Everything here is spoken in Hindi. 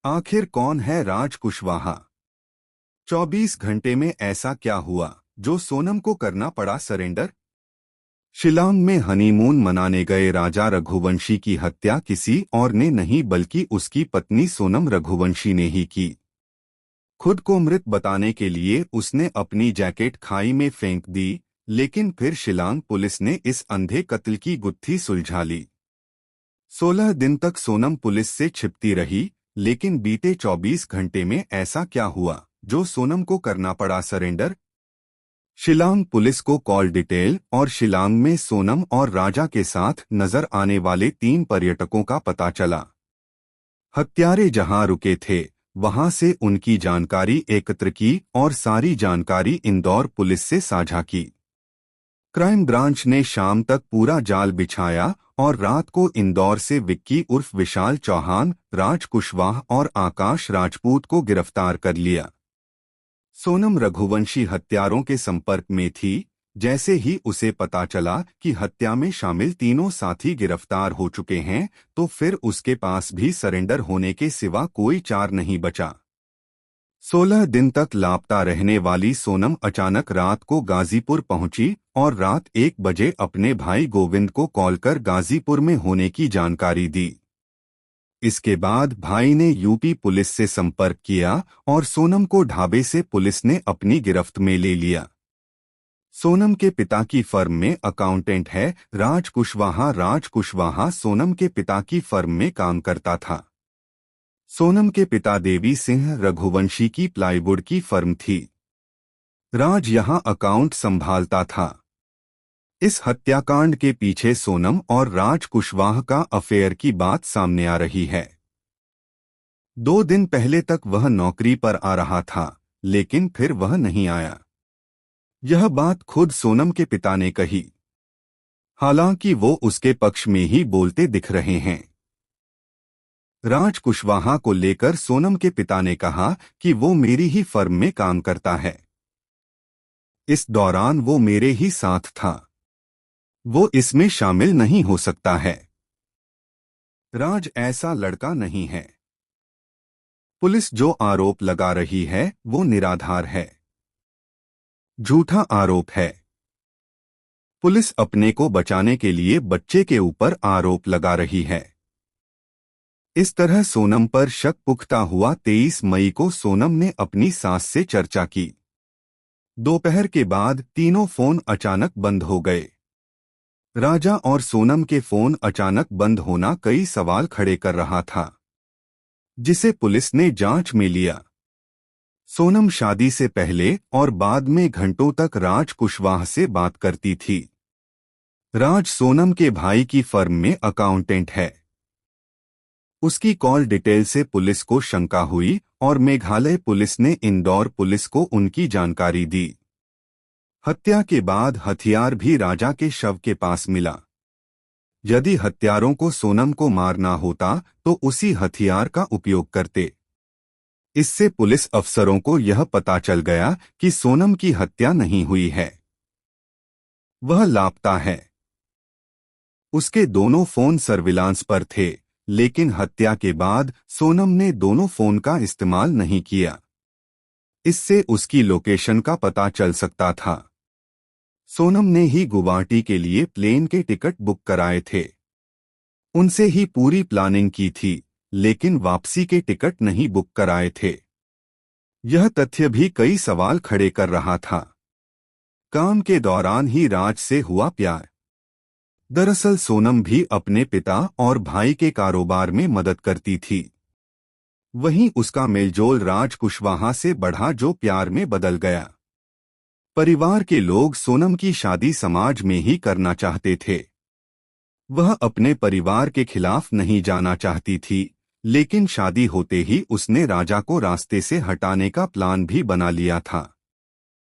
आखिर कौन है राज कुशवाहा? 24 घंटे में ऐसा क्या हुआ जो सोनम को करना पड़ा सरेंडर? शिलांग में हनीमून मनाने गए राजा रघुवंशी की हत्या किसी और ने नहीं बल्कि उसकी पत्नी सोनम रघुवंशी ने ही की। खुद को मृत बताने के लिए उसने अपनी जैकेट खाई में फेंक दी, लेकिन फिर शिलांग पुलिस ने इस अंधे कत्ल की गुत्थी सुलझा ली। 16 दिन तक सोनम पुलिस से छिपती रही, लेकिन बीते 24 घंटे में ऐसा क्या हुआ जो सोनम को करना पड़ा सरेंडर? शिलांग पुलिस को कॉल डिटेल और शिलांग में सोनम और राजा के साथ नजर आने वाले 3 पर्यटकों का पता चला। हत्यारे जहां रुके थे वहां से उनकी जानकारी एकत्र की और सारी जानकारी इंदौर पुलिस से साझा की। क्राइम ब्रांच ने शाम तक पूरा जाल बिछाया और रात को इंदौर से विक्की उर्फ विशाल चौहान, राज कुशवाहा और आकाश राजपूत को गिरफ्तार कर लिया। सोनम रघुवंशी हत्यारों के संपर्क में थी। जैसे ही उसे पता चला कि हत्या में शामिल तीनों साथी गिरफ्तार हो चुके हैं, तो फिर उसके पास भी सरेंडर होने के सिवा कोई चार नहीं बचा। 16 दिन तक लापता रहने वाली सोनम अचानक रात को गाजीपुर पहुंची और रात 1 बजे अपने भाई गोविंद को कॉल कर गाजीपुर में होने की जानकारी दी। इसके बाद भाई ने यूपी पुलिस से संपर्क किया और सोनम को ढाबे से पुलिस ने अपनी गिरफ्त में ले लिया। सोनम के पिता की फर्म में अकाउंटेंट है राज कुशवाहा। राज कुशवाहा सोनम के पिता की फर्म में काम करता था। सोनम के पिता देवी सिंह रघुवंशी की प्लाईवुड की फर्म थी। राज यहां अकाउंट संभालता था। इस हत्याकांड के पीछे सोनम और राज कुशवाहा का अफेयर की बात सामने आ रही है। 2 दिन पहले तक वह नौकरी पर आ रहा था, लेकिन फिर वह नहीं आया। यह बात खुद सोनम के पिता ने कही। हालांकि वो उसके पक्ष में ही बोलते दिख रहे हैं। राज कुशवाहा को लेकर सोनम के पिता ने कहा कि वो मेरी ही फर्म में काम करता है। इस दौरान वो मेरे ही साथ था। वो इसमें शामिल नहीं हो सकता है। राज ऐसा लड़का नहीं है। पुलिस जो आरोप लगा रही है वो निराधार है, झूठा आरोप है। पुलिस अपने को बचाने के लिए बच्चे के ऊपर आरोप लगा रही है। इस तरह सोनम पर शक पुख्ता हुआ। 23 मई को सोनम ने अपनी सास से चर्चा की। दोपहर के बाद तीनों फोन अचानक बंद हो गए। राजा और सोनम के फोन अचानक बंद होना कई सवाल खड़े कर रहा था, जिसे पुलिस ने जांच में लिया। सोनम शादी से पहले और बाद में घंटों तक राज कुशवाहा से बात करती थी। राज सोनम के भाई की फर्म में अकाउंटेंट है। उसकी कॉल डिटेल से पुलिस को शंका हुई और मेघालय पुलिस ने इंदौर पुलिस को उनकी जानकारी दी। हत्या के बाद हथियार भी राजा के शव के पास मिला। यदि हत्यारों को सोनम को मारना होता तो उसी हथियार का उपयोग करते। इससे पुलिस अफसरों को यह पता चल गया कि सोनम की हत्या नहीं हुई है, वह लापता है। उसके दोनों फोन सर्विलांस पर थे, लेकिन हत्या के बाद सोनम ने दोनों फोन का इस्तेमाल नहीं किया। इससे उसकी लोकेशन का पता चल सकता था। सोनम ने ही गुवाहाटी के लिए प्लेन के टिकट बुक कराए थे। उनसे ही पूरी प्लानिंग की थी, लेकिन वापसी के टिकट नहीं बुक कराए थे। यह तथ्य भी कई सवाल खड़े कर रहा था। काम के दौरान ही राज से हुआ प्यार। दरअसल सोनम भी अपने पिता और भाई के कारोबार में मदद करती थी। वहीं उसका मेलजोल राज कुशवाहा से बढ़ा, जो प्यार में बदल गया। परिवार के लोग सोनम की शादी समाज में ही करना चाहते थे। वह अपने परिवार के खिलाफ नहीं जाना चाहती थी, लेकिन शादी होते ही उसने राजा को रास्ते से हटाने का प्लान भी बना लिया था।